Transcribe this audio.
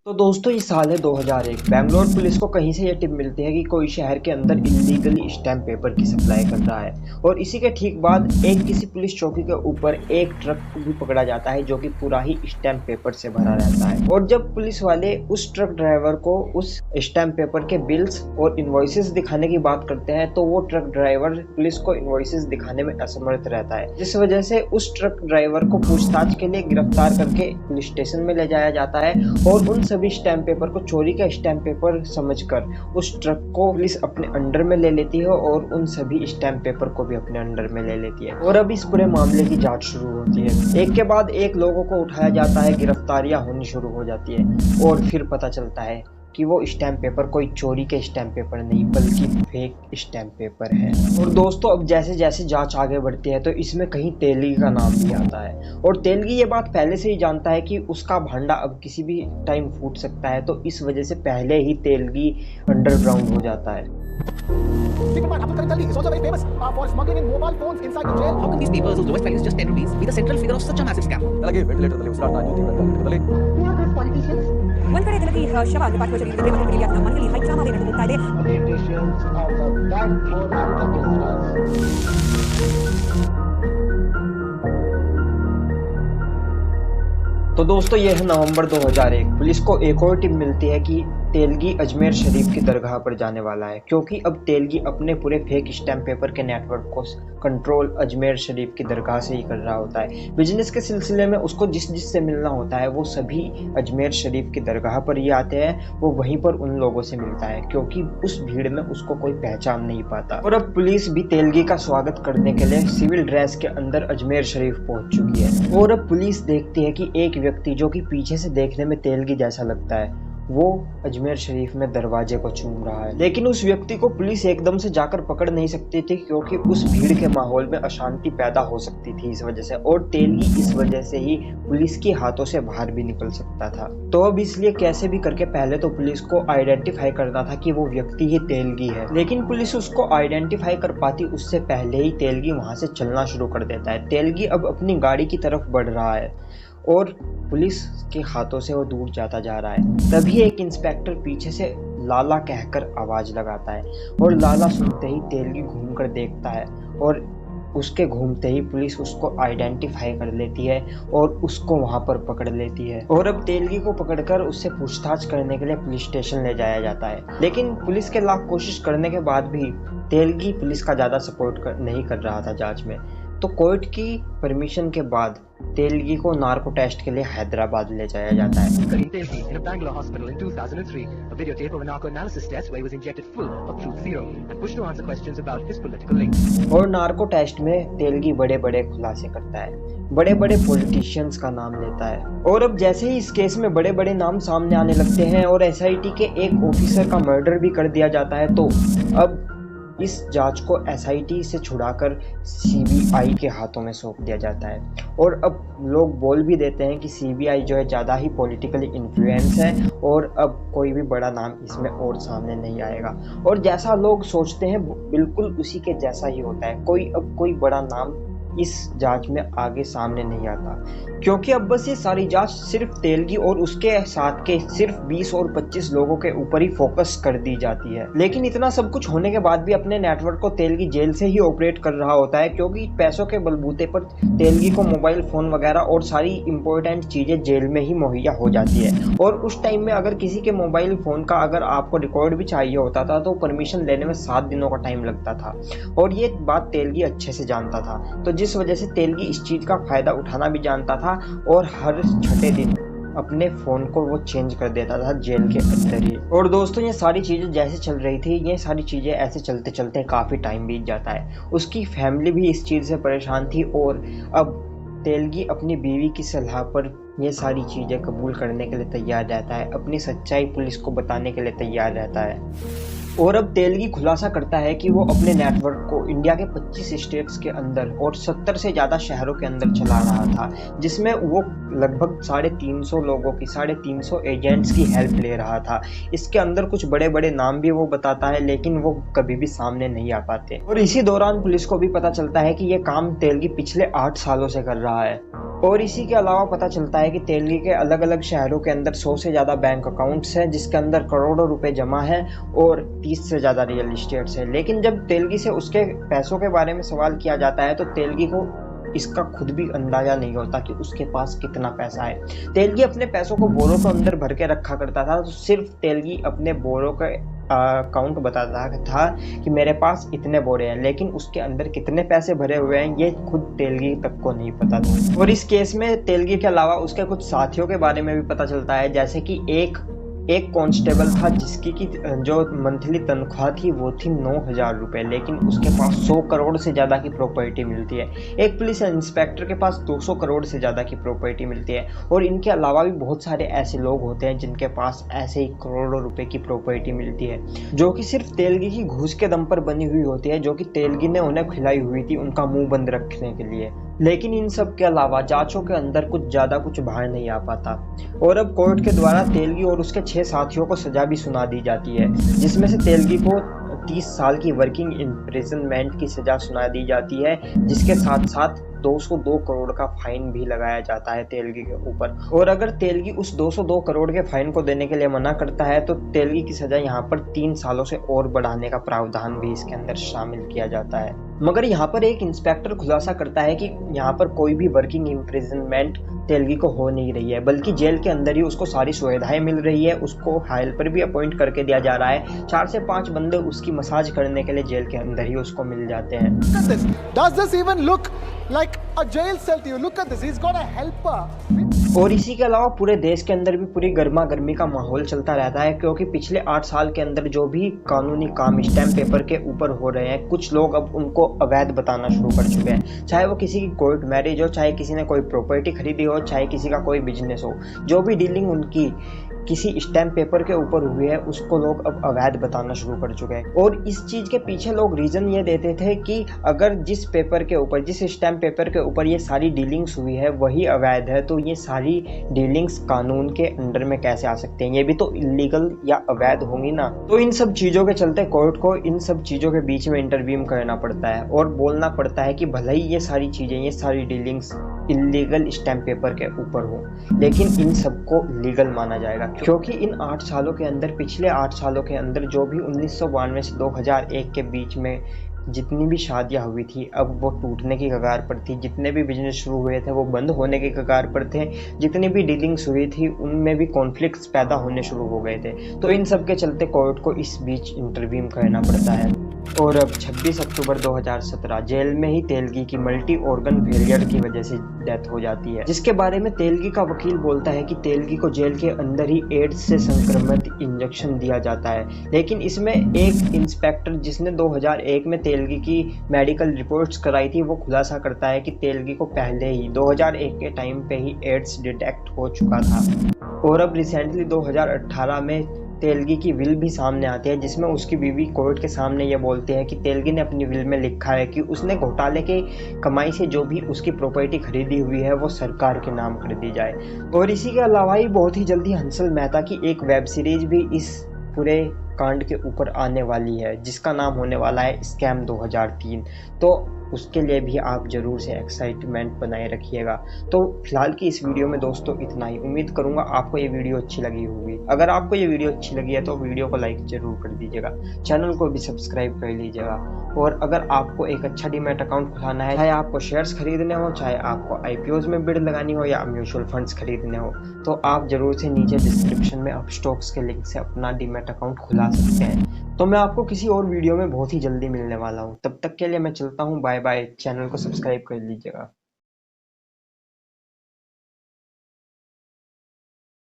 तो दोस्तों ये साल है 2001। बेंगलोर पुलिस को कहीं से ये टिप मिलती है कि कोई शहर के अंदर इलीगली स्टैम्प पेपर की सप्लाई कर रहा है और इसी के ठीक बाद किसी पुलिस चौकी के ऊपर एक ट्रक भी पकड़ा जाता है जो कि पूरा ही स्टैम्प पेपर से भरा रहता है। और जब पुलिस वाले उस ट्रक ड्राइवर को उस स्टैम्प पेपर के बिल्स और इनवॉइसेस दिखाने की बात करते हैं तो वो ट्रक ड्राइवर पुलिस को इनवॉइसेस दिखाने में असमर्थ रहता है, जिस वजह से उस ट्रक ड्राइवर को पूछताछ के लिए गिरफ्तार करके पुलिस स्टेशन में ले जाया जाता है और उन सभी स्टैम्प पेपर को चोरी का स्टैम्प पेपर समझकर उस ट्रक को पुलिस अपने अंडर में ले लेती है और उन सभी स्टैम्प पेपर को भी अपने अंडर में ले लेती है। और अब इस पूरे मामले की जांच शुरू होती है। एक के बाद एक लोगों को उठाया जाता है, गिरफ्तारियां होनी शुरू हो जाती है और फिर पता चलता है कि वो स्टैम्प पेपर कोई चोरी के स्टैम्प पेपर नहीं बल्कि फेक स्टैम्प पेपर है। और दोस्तों अब जैसे जैसे जांच आगे बढ़ती है तो इसमें कहीं तेलगी का नाम भी आता है और तेलगी ये बात पहले से ही जानता है कि उसका भांडा अब किसी भी टाइम फूट सकता है, तो इस वजह से पहले ही तेलगी अंडरग्राउंड हो जाता है। Abdul Karim Talli is also very famous for smuggling in mobile phones inside the jail. How can these papers, whose lowest value is just 10 rupees, be the central figure of such a massive scam? అలాగే ventilator start ಆಯ್ತು Who are those politicians? ಒಂದ್ ಕಡೆ ಜನಕ್ಕೆ ಶವ ಪಾರ್ಥಿವ ಶರೀರದ ಪ್ರೇಮದಲ್ಲಿ ಅದನ್ನ ಮನೆಯಲ್ಲಿ ಹೈ ಡ್ರಾಮಾ ನಡೆದು ಹೋಗ್ತಾ ಇದೆ. Politicians of the dark force against us. तो दोस्तों यह है नवंबर 2001। पुलिस को एक और टिप मिलती है कि तेलगी अजमेर शरीफ की दरगाह पर जाने वाला है, क्योंकि अब तेलगी अपने पूरे फेक स्टैम्प पेपर के नेटवर्क को कंट्रोल अजमेर शरीफ की दरगाह से ही कर रहा होता है। बिजनेस के सिलसिले में उसको जिस से मिलना होता है वो सभी अजमेर शरीफ की दरगाह पर ही आते हैं। वो वहीं पर उन लोगों से मिलता है क्योंकि उस भीड़ में उसको कोई पहचान नहीं पाता। और अब पुलिस भी तेलगी का स्वागत करने के लिए सिविल ड्रेस के अंदर अजमेर शरीफ पहुंच चुकी है। और अब पुलिस देखती है कि एक व्यक्ति जो कि पीछे से देखने में तेलगी जैसा लगता है वो अजमेर शरीफ में दरवाजे को चूम रहा है, लेकिन उस व्यक्ति को पुलिस एकदम से जाकर पकड़ नहीं सकती थी क्योंकि उस भीड़ के माहौल में अशांति पैदा हो सकती थी इस वजह से। और तेलगी इस वजह से ही पुलिस के हाथों से बाहर भी निकल सकता था। तो अब इसलिए कैसे भी करके पहले तो पुलिस को आइडेंटिफाई करना था कि वो व्यक्ति ही तेलगी है, लेकिन पुलिस उसको आइडेंटिफाई कर पाती उससे पहले ही तेलगी वहां से चलना शुरू कर देता है। तेलगी अब अपनी गाड़ी की तरफ बढ़ रहा है और पुलिस के हाथों से वो दूर जाता जा रहा है। तभी एक इंस्पेक्टर पीछे से लाला कहकर आवाज लगाता है और लाला सुनते ही तेलगी घूमकर देखता है और उसके घूमते ही पुलिस उसको आइडेंटिफाई कर लेती है और उसको वहां पर पकड़ लेती है। और अब तेलगी को पकड़कर उससे पूछताछ करने के लिए पुलिस स्टेशन ले जाया जाता है, लेकिन पुलिस के लाख कोशिश करने के बाद भी तेलगी पुलिस का ज्यादा सपोर्ट नहीं कर रहा था जांच में। तो कोर्ट की परमिशन के बाद तेलगी को नार्को टेस्ट के लिए हैदराबाद ले जाया जाता है। Karim Telgi in a Bangalore hospital in 2003, a videotape of a narco analysis test where he was injected full of Truth Zero and pushed to answer questions about his political links. और narco test में तेलगी बड़े बड़े खुलासे करता है, बड़े बड़े politicians का नाम लेता है। और अब जैसे ही इस केस में बड़े बड़े नाम सामने आने लगते हैं और एसआईटी के एक ऑफिसर का मर्डर भी कर दिया जाता है, तो अब इस जांच को एसआईटी से छुड़ाकर सीबीआई के हाथों में सौंप दिया जाता है। और अब लोग बोल भी देते हैं कि सीबीआई जो है ज़्यादा ही पॉलिटिकली इन्फ्लुएंस है और अब कोई भी बड़ा नाम इसमें और सामने नहीं आएगा। और जैसा लोग सोचते हैं बिल्कुल उसी के जैसा ही होता है। कोई बड़ा नाम इस जांच में आगे सामने नहीं आता, क्योंकि अब बस ये सारी जांच सिर्फ तेलगी और उसके साथ के सिर्फ 20 और 25 लोगों के ऊपर ही फोकस कर दी जाती है। लेकिन इतना सब कुछ होने के बाद भी अपने नेटवर्क को तेलगी जेल से ही ऑपरेट कर रहा होता है, क्योंकि पैसों के बलबूते पर तेलगी को मोबाइल फोन वगैरह और सारी इंपॉर्टेंट चीजें जेल में ही मुहैया हो जाती है। और उस टाइम में अगर किसी के मोबाइल फोन का अगर आपको रिकॉर्ड भी चाहिए होता था तो परमिशन लेने में 7 दिनों का टाइम लगता था और ये बात तेलगी अच्छे से जानता था। तो जिस वजह से तेलगी इस चीज का फायदा उठाना भी जानता था और हर छठे दिन अपने फोन को वो चेंज कर देता था जेल के अंदर ही। और दोस्तों ये सारी चीजें जैसे चल रही थी, ये सारी चीजें ऐसे चलते चलते काफी टाइम बीत जाता है। उसकी फैमिली भी इस चीज से परेशान थी और अब तेलगी अपनी बीवी की सलाह पर ये सारी चीजें कबूल करने के लिए तैयार रहता है, अपनी सच्चाई पुलिस को बताने के लिए तैयार रहता है। और अब तेलगी खुलासा करता है कि वो अपने नेटवर्क को इंडिया के 25 स्टेट्स के अंदर और 70 से ज़्यादा शहरों के अंदर चला रहा था, जिसमें वो लगभग 350 लोगों की 350 एजेंट्स की हेल्प ले रहा था। इसके अंदर कुछ बड़े बड़े नाम भी वो बताता है, लेकिन वो कभी भी सामने नहीं आ पाते। और इसी दौरान पुलिस को भी पता चलता है कि ये काम तेलगी पिछले 8 सालों से कर रहा है और इसी के अलावा पता चलता है कि तेलगी के अलग अलग शहरों के अंदर 100 से ज़्यादा बैंक अकाउंट्स हैं जिसके अंदर करोड़ों रुपए जमा है और 30 से ज़्यादा रियल इस्टेट्स है। लेकिन जब तेलगी से उसके पैसों के बारे में सवाल किया जाता है तो तेलगी को इसका खुद भी अंदाजा नहीं होता कि उसके पास कितना पैसा है। तेलगी अपने पैसों को बोरों के अंदर भर के रखा करता था, तो सिर्फ तेलगी अपने बोरों का अकाउंट बताता था कि मेरे पास इतने बोरे हैं, लेकिन उसके अंदर कितने पैसे भरे हुए हैं ये खुद तेलगी तक को नहीं पता था। और इस केस में तेलगी के अलावा उसके कुछ साथियों के बारे में भी पता चलता है, जैसे कि एक कांस्टेबल था जिसकी की जो मंथली तनख्वाह थी वो थी 9,000 रुपये, लेकिन उसके पास 100 करोड़ से ज़्यादा की प्रॉपर्टी मिलती है। एक पुलिस इंस्पेक्टर के पास 200 करोड़ से ज़्यादा की प्रॉपर्टी मिलती है। और इनके अलावा भी बहुत सारे ऐसे लोग होते हैं जिनके पास ऐसे ही करोड़ों रुपए की प्रॉपर्टी मिलती है, जो कि सिर्फ तेलगी की घूस के दम पर बनी हुई होती है, जो कि तेलगी ने उन्हें खिलाई हुई थी उनका मुंह बंद रखने के लिए। लेकिन इन सब के अलावा जांचों के अंदर कुछ ज़्यादा कुछ बाहर नहीं आ पाता और अब कोर्ट के द्वारा तेलगी और उसके 6 साथियों को सजा भी सुना दी जाती है, जिसमें से तेलगी को 30 साल की वर्किंग इम्प्रिजनमेंट की सजा सुना दी जाती है, जिसके साथ साथ 202 करोड़ का फाइन भी लगाया जाता है तेलगी के ऊपर। और अगर तेलगी उस 202 करोड़ के फाइन को देने के लिए मना करता है तो तेलगी की सजा यहाँ पर 3 सालों से और बढ़ाने का प्रावधान भी इसके अंदर शामिल किया जाता है। मगर यहाँ पर एक इंस्पेक्टर खुलासा करता है कि यहाँ पर कोई भी वर्किंग इम्प्रिजनमेंट तेलगी को हो नहीं रही है, बल्कि जेल के अंदर ही उसको सारी सुविधाएं मिल रही है। उसको हेल्पर भी अपॉइंट करके दिया जा रहा है। 4 से 5 बंदे उसकी मसाज करने के लिए जेल के अंदर ही उसको मिल जाते हैं। Look at this. Does this even look like a jail cell to you? Look at this. He's got a helper. और इसी के अलावा पूरे देश के अंदर भी पूरी गर्मा गर्मी का माहौल चलता रहता है, क्योंकि पिछले 8 साल के अंदर जो भी कानूनी काम स्टैम्प पेपर के ऊपर हो रहे हैं, कुछ लोग अब उनको अवैध बताना शुरू कर चुके हैं। चाहे वो किसी की कोर्ट मैरिज हो, चाहे किसी ने कोई प्रॉपर्टी खरीदी हो, चाहे किसी का कोई बिजनेस हो, जो भी डीलिंग उनकी किसी स्टैम्प पेपर के ऊपर हुई है उसको लोग अब अवैध बताना शुरू कर चुके हैं। और इस चीज के पीछे लोग रीजन ये देते थे कि अगर जिस पेपर के ऊपर, जिस स्टैम्प पेपर के ऊपर ये सारी डीलिंग्स हुई है वही अवैध है, तो ये सारी डीलिंग्स कानून के अंडर में कैसे आ सकते हैं, ये भी तो इलीगल या अवैध होंगी ना। तो इन सब चीजों के चलते कोर्ट को इन सब चीजों के बीच में इंटरव्यू करना पड़ता है और बोलना पड़ता है कि भले ही ये सारी चीजें, ये सारी डीलिंग्स इलीगल स्टैम्प पेपर के ऊपर हो, लेकिन इन सबको लीगल माना जाएगा, क्योंकि इन 8 सालों के अंदर, पिछले 8 सालों के अंदर जो भी 1992 से 2001 के बीच में जितनी भी शादियां हुई थी अब वो टूटने की कगार पर थी। जितने भी बिजनेस शुरू हुए थे वो बंद होने की कगार पर थे। जितनी भी डीलिंग्स हुई थी उनमें भी कॉन्फ्लिक्ट्स पैदा होने शुरू हो गए थे। तो इन सब के चलते कोर्ट को इस बीच इंटरव्यू करना पड़ता है। और अब 26 अक्टूबर 2017 जेल में ही तेलगी की मल्टी ऑर्गन फेलियर की वजह से डेथ हो जाती है, जिसके बारे में तेलगी का वकील बोलता है कि तेलगी को जेल के अंदर ही एड्स से संक्रमित इंजेक्शन दिया जाता है। लेकिन इसमें एक इंस्पेक्टर जिसने 2001 में तेलगी की मेडिकल रिपोर्ट्स कराई थी वो खुलासा करता है कि तेलगी को पहले ही 2001 के टाइम पे ही एड्स डिटेक्ट हो चुका था। और अब रिसेंटली 2018 में तेलगी की विल भी सामने आती है, जिसमें उसकी बीवी कोर्ट के सामने ये बोलती है कि तेलगी ने अपनी विल में लिखा है कि उसने घोटाले के कमाई से जो भी उसकी प्रॉपर्टी खरीदी हुई है वो सरकार के नाम कर दी जाए। और इसी के अलावा ही बहुत ही जल्दी हंसल मेहता की एक वेब सीरीज भी इस पूरे कांड के ऊपर आने वाली है, जिसका नाम होने वाला है स्कैम 2003। तो उसके लिए भी आप जरूर से एक्साइटमेंट बनाए रखिएगा। तो फिलहाल की इस वीडियो में दोस्तों इतना ही। उम्मीद करूंगा आपको ये वीडियो अच्छी लगी होगी। अगर आपको ये वीडियो अच्छी लगी है तो वीडियो को लाइक जरूर कर दीजिएगा, चैनल को भी सब्सक्राइब कर लीजिएगा। और अगर आपको एक अच्छा डीमैट अकाउंट खुलाना है, चाहे आपको शेयर्स खरीदने हो, चाहे आपको IPOs में बिड लगानी हो या म्यूचुअल फंड्स खरीदने हो, तो आप जरूर से नीचे डिस्क्रिप्शन में अपस्टॉक्स के लिंक से अपना डीमैट अकाउंट खुला सकते हैं। तो मैं आपको किसी और वीडियो में बहुत ही जल्दी मिलने वाला हूँ। तब तक के लिए मैं चलता हूँ, बाय बाय। चैनल को सब्सक्राइब कर लीजिएगा।